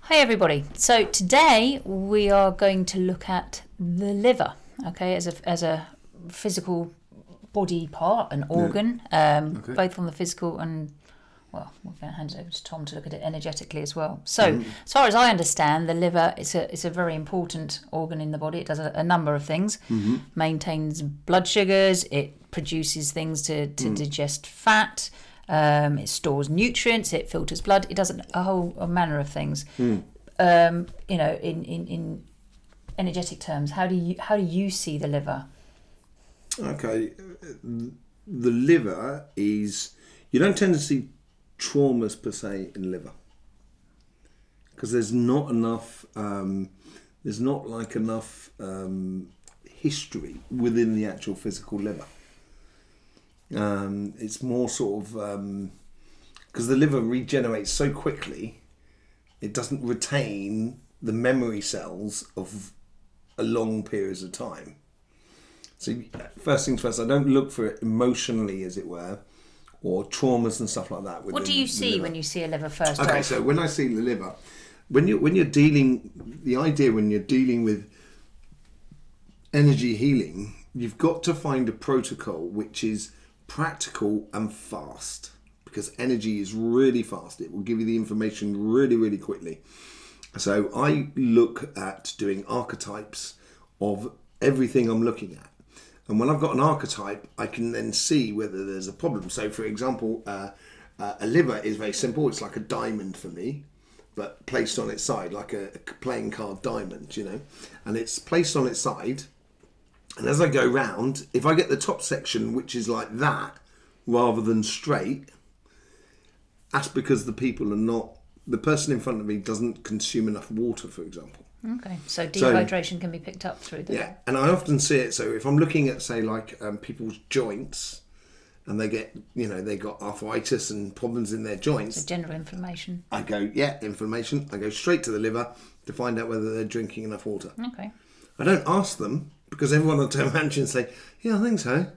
Hi everybody. So today we are going to look at the liver, okay, as a physical body part, an organ, both on the physical and, well, we're going to hand it over to Tom to look at it energetically as well. So as far as I understand, the liver is a very important organ in the body. It does a number of things, maintains blood sugars, it produces things to digest fat, it stores nutrients, it filters blood, it does a manner of things. In energetic terms, how do you see the liver? Okay, the liver is, you don't tend to see traumas per se in liver because there's not enough enough history within the actual physical liver. It's more sort of because the liver regenerates so quickly, it doesn't retain the memory cells of a long periods of time. So first things first, I don't look for it emotionally, as it were, or traumas and stuff like that. What do you see when you see a liver first? Okay, so when I see the liver, when you're dealing with energy healing, you've got to find a protocol which is practical and fast, because energy is really fast. It will give you the information really, really quickly. So I look at doing archetypes of everything I'm looking at. And when I've got an archetype, I can then see whether there's a problem. So, for example, a liver is very simple. It's like a diamond for me, but placed on its side, like a playing card diamond, And it's placed on its side. And as I go round, if I get the top section, which is like that, rather than straight, that's because the person in front of me doesn't consume enough water, for example. Okay, so dehydration can be picked up through that. Yeah, and I often see it. So if I'm looking at, say, like people's joints, and they get, they got arthritis and problems in their joints. So general inflammation. I go, inflammation. I go straight to the liver to find out whether they're drinking enough water. Okay. I don't ask them, because everyone will turn around and say, yeah, I think so.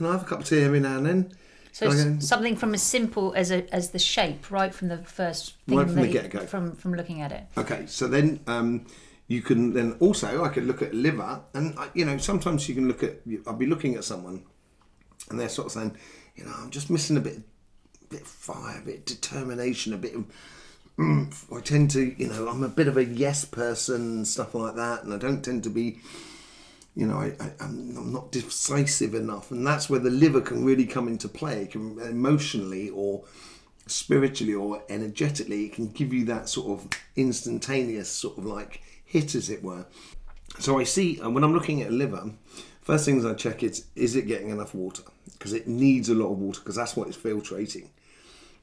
I have a cup of tea every now and then. So something from as simple as the shape, right from the first thing, right from the get-go, from looking at it. Okay, so then you can then also, I could look at liver, and sometimes you can look at, I'll be looking at someone, and they're sort of saying, I'm just missing a bit of fire, a bit of determination, a bit of I tend to, I'm a bit of a yes person and stuff like that, and I don't tend to be, I'm not decisive enough, and that's where the liver can really come into play. It can, emotionally or spiritually or energetically, it can give you that sort of instantaneous sort of like hit, as it were. So I see, when I'm looking at a liver, first things I check is it getting enough water? Because it needs a lot of water, because that's what it's filtrating.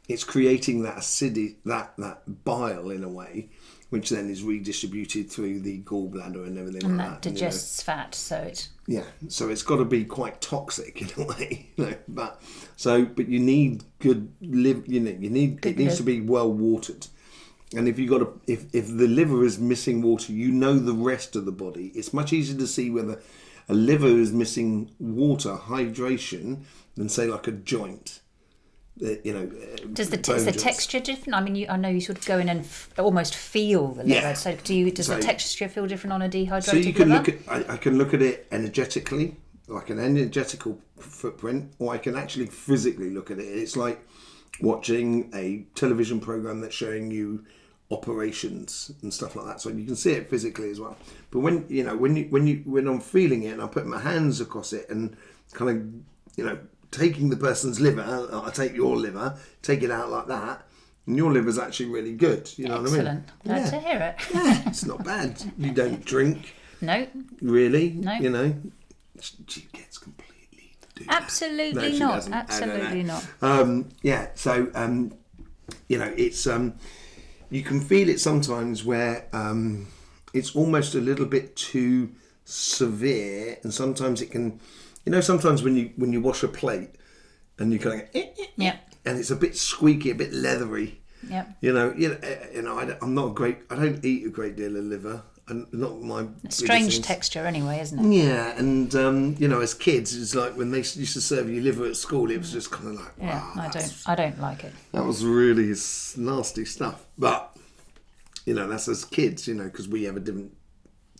It's creating that acidity, that bile in a way, which then is redistributed through the gallbladder and everything and like that. And that digests fat, so it's... Yeah, so it's got to be quite toxic in a way, But you need good it needs to be well watered. And if the liver is missing water, the rest of the body. It's much easier to see whether a liver is missing water, hydration, than say like a joint. Is the texture different? I mean, I know you sort of go in and almost feel the liver. Yeah. So does the texture feel different on a dehydrated liver? So you can liver? I can look at it energetically, like an energetical footprint, or I can actually physically look at it. It's like watching a television program that's showing you operations and stuff like that. So you can see it physically as well. But when I'm feeling it and I put my hands across it and kind of taking the person's liver, I take your liver, take it out like that, and your liver's actually really good. You know Excellent. what I mean? Glad to hear it. Yeah, it's not bad. You don't drink. No. Really? No. She gets completely... Absolutely no, not. Absolutely not. It's... you can feel it sometimes where it's almost a little bit too severe, and sometimes it can... sometimes when you wash a plate and you kind of yeah, and it's a bit squeaky, a bit leathery. Yeah. I'm not a great. I don't eat a great deal of liver. And not my strange texture anyway, isn't it? Yeah, and as kids, it's like when they used to serve you liver at school, it was just kind of like, wow, I don't like it. That was really nasty stuff. But that's as kids, because we have a different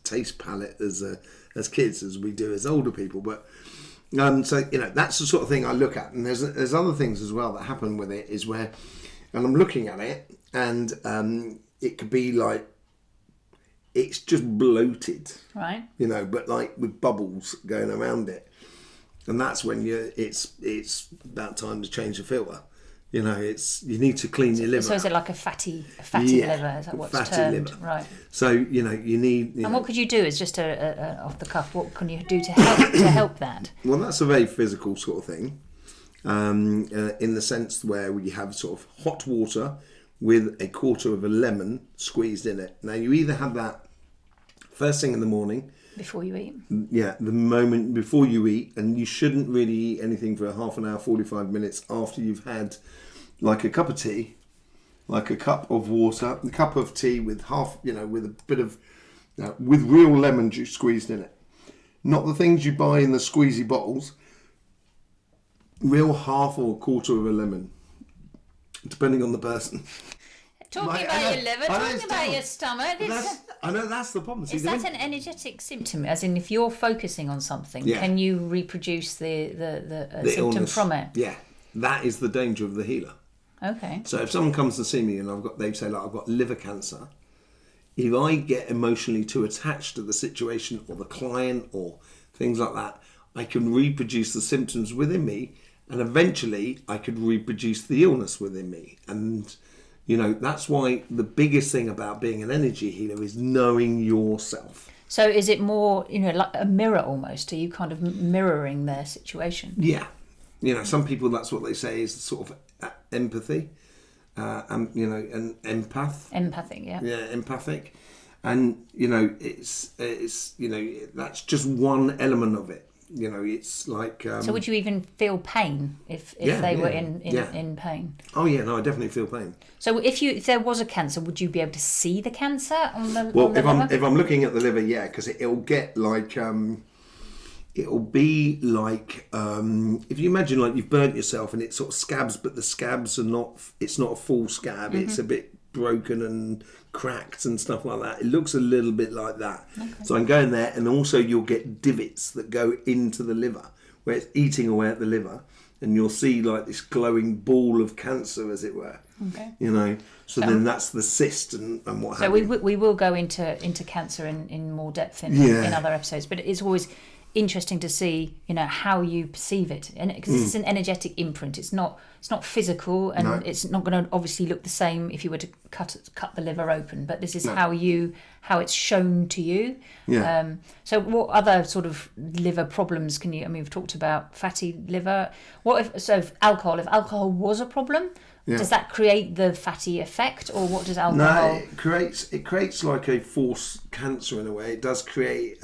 taste palette as kids as we do as older people. But so that's the sort of thing I look at. And there's other things as well that happen with it, is where, and I'm looking at it, and it could be like it's just bloated, right? But like with bubbles going around it, and that's when it's about time to change the filter. You need to clean your liver. So is it like a fatty liver? Is that what's fatty termed? liver. Right. So you need. And what could you do? Is just a off the cuff. What can you do to help that? Well, that's a very physical sort of thing, in the sense where you have sort of hot water with a quarter of a lemon squeezed in it. Now you either have that first thing in the morning. Before you eat? Yeah, the moment before you eat, and you shouldn't really eat anything for half an hour, 45 minutes after you've had like a cup of tea, like a cup of water, a cup of tea with with a bit of, with real lemon juice squeezed in it. Not the things you buy in the squeezy bottles, real half or a quarter of a lemon, depending on the person. Talking about your liver, talking about your stomach. I know that's the problem. Is that an energetic symptom? As in, if you're focusing on something, can you reproduce the symptom illness from it? Yeah, that is the danger of the healer. Okay. So if someone comes to see me and they say like I've got liver cancer, if I get emotionally too attached to the situation or the client or things like that, I can reproduce the symptoms within me, and eventually I could reproduce the illness within me. And that's why the biggest thing about being an energy healer is knowing yourself. So is it more, like a mirror almost? Are you kind of mirroring their situation? Yeah. Some people, that's what they say is sort of empathy, and empath. Empathic, yeah. Yeah, empathic. And, it's that's just one element of it. It's like... so would you even feel pain if they were in pain? Oh, yeah, no, I definitely feel pain. So if there was a cancer, would you be able to see the cancer on the liver? If I'm looking at the liver, yeah, because it'll get like... it'll be like... if you imagine like you've burnt yourself and it sort of scabs, but the scabs are not... It's not a full scab. Mm-hmm. It's a bit broken and cracked and stuff like that. It looks a little bit like that. Okay. So I'm going there, and also you'll get divots that go into the liver where it's eating away at the liver, and you'll see like this glowing ball of cancer, as it were. Okay. So then that's the cyst and what have you. So we will go into cancer in more depth in other episodes, but it's always interesting to see how you perceive it, and because it's an energetic imprint. It's not physical, and it's not going to obviously look the same if you were to cut the liver open, but this is how it's shown to you. So what other sort of liver problems can you, we've talked about fatty liver. If alcohol was a problem, does that create the fatty effect, or what does alcohol... No, it creates like a false cancer in a way. It does create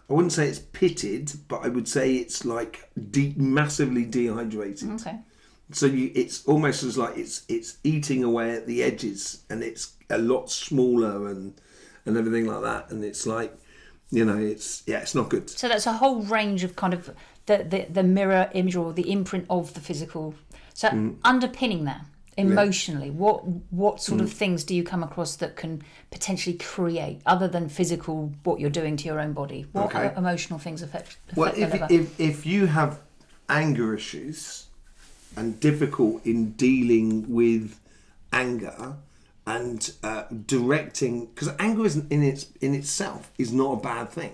I wouldn't say it's pitted, but I would say it's like massively dehydrated. Okay. So it's almost as like it's eating away at the edges, and it's a lot smaller and everything like that. And it's like, it's not good. So that's a whole range of kind of the mirror image or the imprint of the physical. So underpinning that emotionally, what sort of things do you come across that can potentially create, other than physical, what you're doing to your own body? What emotional things affect the liver? If you have anger issues and difficult in dealing with anger and directing, because anger isn't in itself is not a bad thing.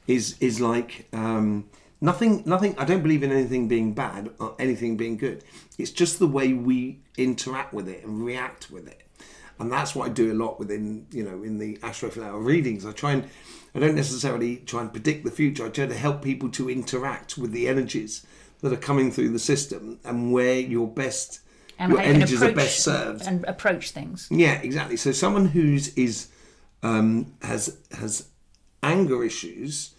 Is like nothing. I don't believe in anything being bad or anything being good. It's just the way we interact with it and react with it, and that's what I do a lot within in the Astroflower readings. I don't necessarily try and predict the future. I try to help people to interact with the energies that are coming through the system and where your energies are best served and approach things. Yeah, exactly. So someone who's has anger issues,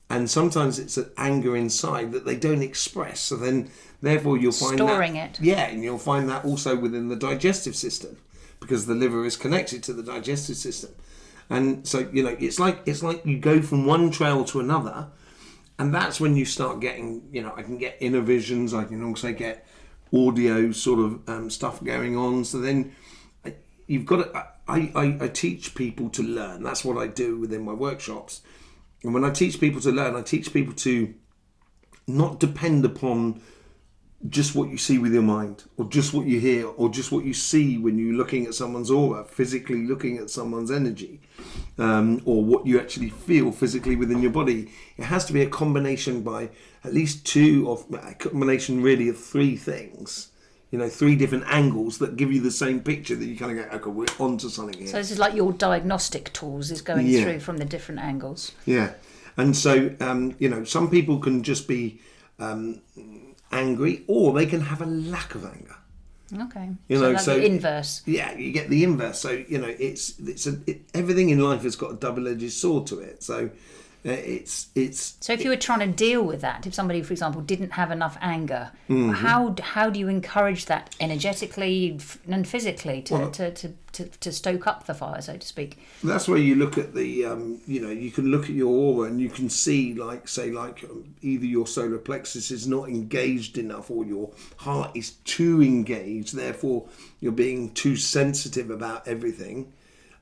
and sometimes it's an anger inside that they don't express. So then, therefore, you'll find storing it. Yeah, and you'll find that also within the digestive system, because the liver is connected to the digestive system. And so, it's like you go from one trail to another, and that's when you start getting, I can get inner visions. I can also get audio sort of stuff going on. So then, you've got to, I teach people to learn. That's what I do within my workshops. And when I teach people to learn, I teach people to not depend upon just what you see with your mind, or just what you hear, or just what you see when you're looking at someone's aura, physically looking at someone's energy, or what you actually feel physically within your body. It has to be a combination by at least a combination really of three things. Three different angles that give you the same picture, that you kind of go, okay, we're onto something here. So this is like your diagnostic tools is going through from the different angles. Yeah. And so, some people can just be angry, or they can have a lack of anger. Okay. So the inverse. Yeah, you get the inverse. So, everything in life has got a double-edged sword to it. So So if you were trying to deal with that, if somebody, for example, didn't have enough anger, how do you encourage that energetically and phically to stoke up the fire, so to speak? That's where you look at the, you can look at your aura and you can see, either your solar plexus is not engaged enough, or your heart is too engaged, therefore you're being too sensitive about everything.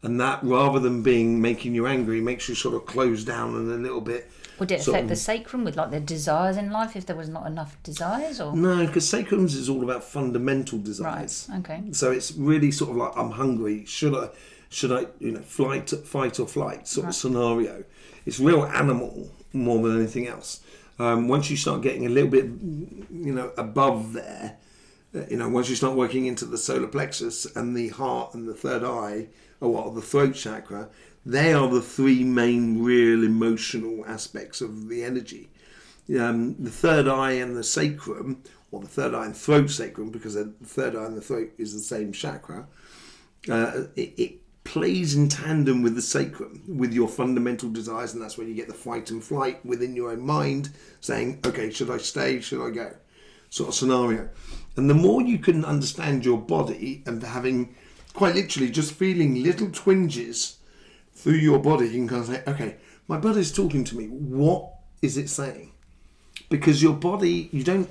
And that, rather than making you angry, makes you sort of close down and a little bit. Would it affect the sacrum with the desires in life if there was not enough desires? Or no, because sacrums is all about fundamental desires. Right. Okay. So it's really sort of like, I'm hungry. Should I? Fight or flight sort of scenario. It's real animal more than anything else. Once you start getting a little bit, above there, once you start working into the solar plexus and the heart and the third eye, or the throat chakra, they are the three main real emotional aspects of the energy. The third eye and the sacrum, or the third eye and throat sacrum, because the third eye and the throat is the same chakra, it plays in tandem with the sacrum, with your fundamental desires, and that's when you get the fight and flight within your own mind, saying, okay, should I stay, should I go, sort of scenario. And the more you can understand your body, and having quite literally just feeling little twinges through your body, you can kind of say, okay, my body's talking to me. What is it saying? Because your body, you don't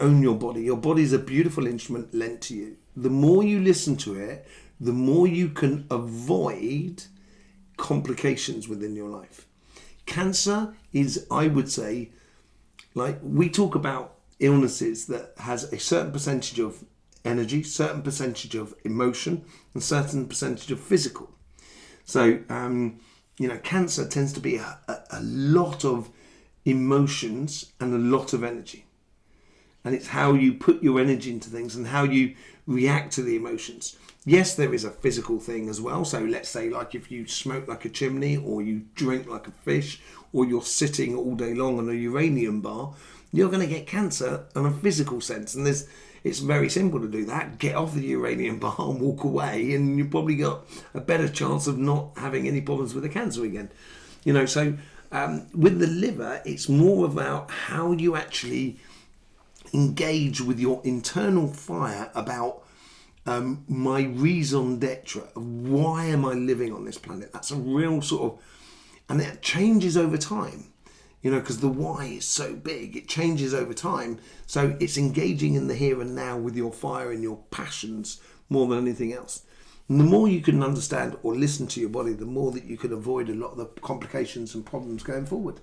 own your body. Your body is a beautiful instrument lent to you. The more you listen to it, the more you can avoid complications within your life. Cancer is, I would say, we talk about illnesses that has a certain percentage of energy, certain percentage of emotion, and certain percentage of physical. So, cancer tends to be a lot of emotions and a lot of energy. And it's how you put your energy into things and how you react to the emotions. Yes, there is a physical thing as well. So let's say if you smoke like a chimney, or you drink like a fish, or you're sitting all day long on a uranium bar, you're going to get cancer in a physical sense. And it's very simple to do that. Get off the uranium bar and walk away, and you've probably got a better chance of not having any problems with the cancer again. So with the liver, it's more about how you actually engage with your internal fire about my raison d'etre. Why am I living on this planet? That's a real sort of, and it changes over time. Because the why is so big, it changes over time. So it's engaging in the here and now with your fire and your passions more than anything else. And the more you can understand or listen to your body, the more that you can avoid a lot of the complications and problems going forward.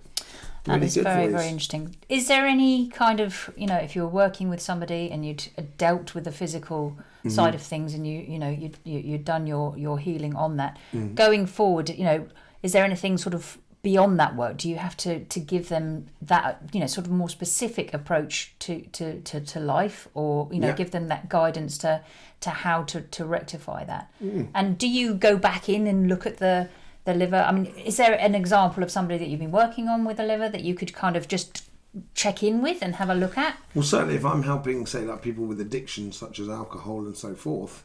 That is very, very interesting. Is there any kind of, if you're working with somebody and you'd dealt with the physical side of things, and you'd done your healing on that, going forward, is there anything sort of beyond that work? Do you have to give them that sort of more specific approach to life, or give them that guidance to how to rectify that? And do you go back in and look at the liver? I mean, is there an example of somebody that you've been working on with the liver that you could kind of just check in with and have a look at? Well, certainly if I'm helping, say, people with addictions such as alcohol and so forth,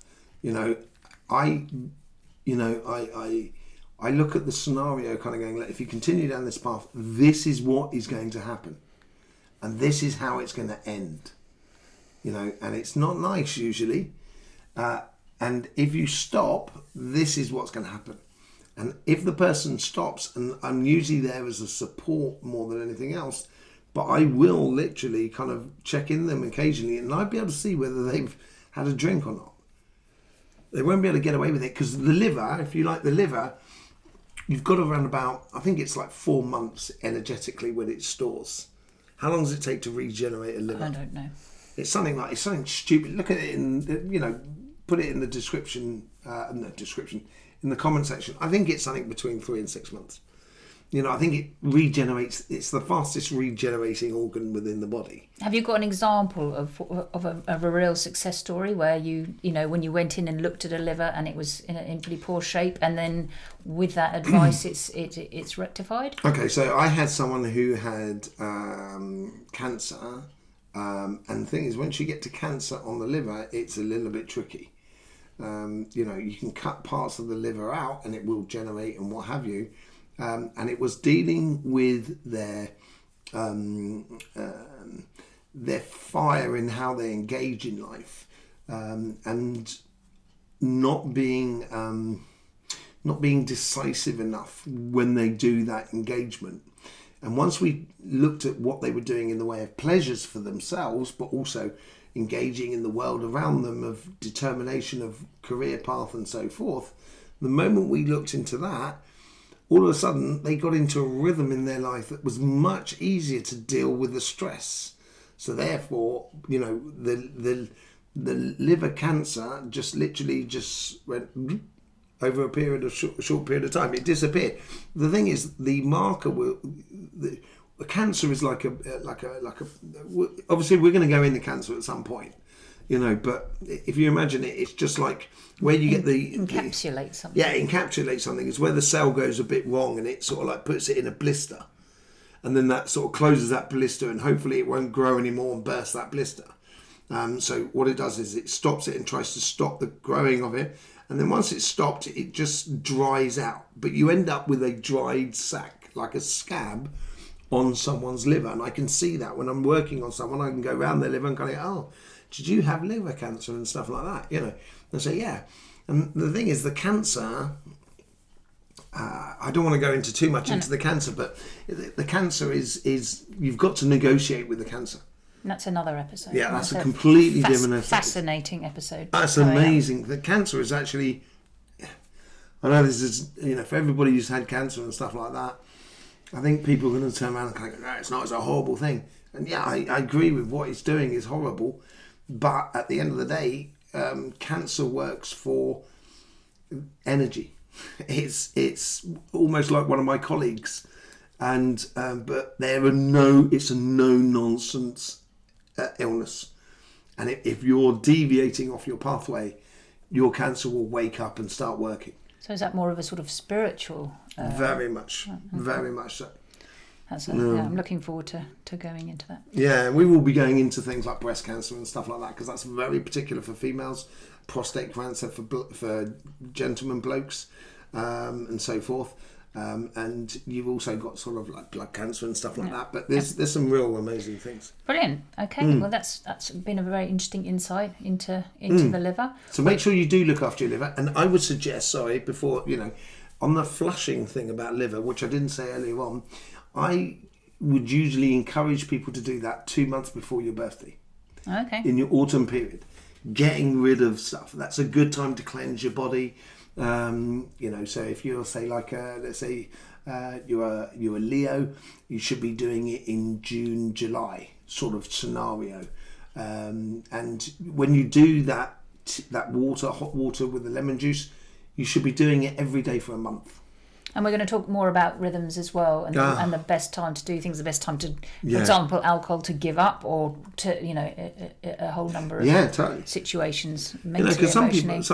I look at the scenario kind of going, if you continue down this path, this is what is going to happen. And this is how it's going to end. And it's not nice usually. And if you stop, this is what's going to happen. And if the person stops, and I'm usually there as a support more than anything else, but I will literally kind of check in them occasionally, and I'd be able to see whether they've had a drink or not. They won't be able to get away with it because the liver, if you like the liver, you've got around about, I think it's like 4 months energetically when it stores. How long does it take to regenerate a liver? I don't know. It's something stupid. Look at it put it in the description, in the comment section. I think it's something between 3 and 6 months. I think it regenerates. It's the fastest regenerating organ within the body. Have you got an example of a real success story where when you went in and looked at a liver and it was in pretty poor shape, and then with that advice it's rectified? Okay, so I had someone who had cancer, and the thing is, once you get to cancer on the liver, it's a little bit tricky. You can cut parts of the liver out and it will generate and what have you. And it was dealing with their fire in how they engage in life, and not being decisive enough when they do that engagement. And once we looked at what they were doing in the way of pleasures for themselves, but also engaging in the world around them of determination of career path and so forth, the moment we looked into that, all of a sudden they got into a rhythm in their life that was much easier to deal with the stress. So therefore, the liver cancer just literally went over a period of short period of time. It disappeared. The thing is, the marker the cancer is like a obviously we're going to go into cancer at some point, but if you imagine it, it's just like where you get the encapsulate something. Yeah, encapsulate something. It's where the cell goes a bit wrong and it sort of like puts it in a blister, and then that sort of closes that blister, and hopefully it won't grow anymore and burst that blister. So what it does is it stops it and tries to stop the growing of it, and then once it's stopped, it just dries out. But you end up with a dried sac, like a scab, on someone's liver. And I can see that when I'm working on someone. I can go around their liver and kind of go, oh, did you have liver cancer and stuff like that? And say, yeah. And the thing is, the cancer, I don't want to go into too much into the cancer, but the cancer is you've got to negotiate with the cancer. And that's another episode. Yeah, that's a completely different episode. Fascinating episode. That's amazing. The cancer is actually, I know this is, for everybody who's had cancer and stuff like that, I think people are going to turn around and go, no, it's not, it's a horrible thing. And yeah, I agree with what it's doing is horrible. But at the end of the day, cancer works for energy. It's almost like one of my colleagues, and but it's a no nonsense illness, and if you're deviating off your pathway, your cancer will wake up and start working. So is that more of a sort of spiritual? Very much so. I'm looking forward to going into that. Yeah, we will be going into things like breast cancer and stuff like that, because that's very particular for females, prostate cancer for gentlemen, blokes, and so forth. And you've also got sort of like blood cancer and stuff like that. But there's some real amazing things. Brilliant. Okay, well that's been a very interesting insight into the liver. So make sure you do look after your liver. And I would suggest, before on the flushing thing about liver, which I didn't say earlier on, I would usually encourage people to do that 2 months before your birthday. Okay. In your autumn period, getting rid of stuff. That's a good time to cleanse your body. So if you're let's say you're a Leo, you should be doing it in June, July sort of scenario. And when you do that hot water with the lemon juice, you should be doing it every day for a month. And we're going to talk more about rhythms as well, and the best time to do things, the best time to, for example, alcohol to give up, or to a whole number of totally. Situations. Because some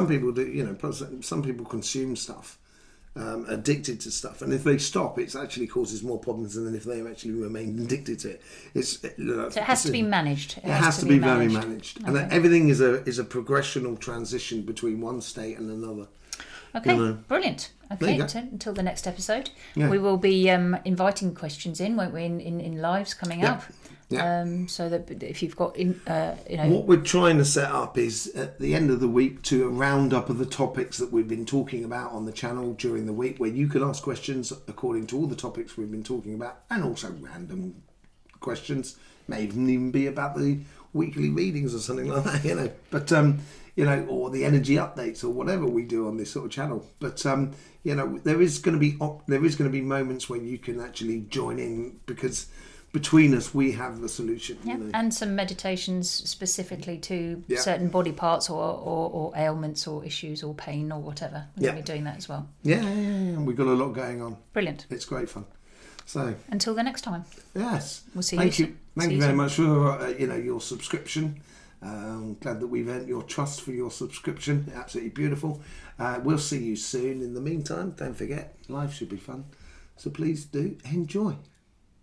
people do, some people consume stuff, addicted to stuff, and if they stop, it actually causes more problems than if they actually remain addicted to it. So it has to be managed. It has to be very managed, okay. And everything is a progressional transition between one state and another. Okay, brilliant. Okay, until the next episode, we will be inviting questions in, won't we, in lives coming up. Yeah. So that if you've got, what we're trying to set up is at the end of the week to a roundup of the topics that we've been talking about on the channel during the week, where you can ask questions according to all the topics we've been talking about, and also random questions. May even be about weekly readings or something like that, you know. But or the energy updates or whatever we do on this sort of channel. But there is going to be moments when you can actually join in, because between us we have the solution. Yeah, and some meditations specifically to certain body parts or ailments or issues or pain or whatever. We're going to be doing that as well. Yeah. We've got a lot going on. Brilliant. It's great fun. So until the next time. Yes. We'll see Thank you. you. Thank you very much for your subscription. I'm glad that we've earned your trust for your subscription. Absolutely beautiful. We'll see you soon. In the meantime, don't forget, life should be fun. So please do enjoy.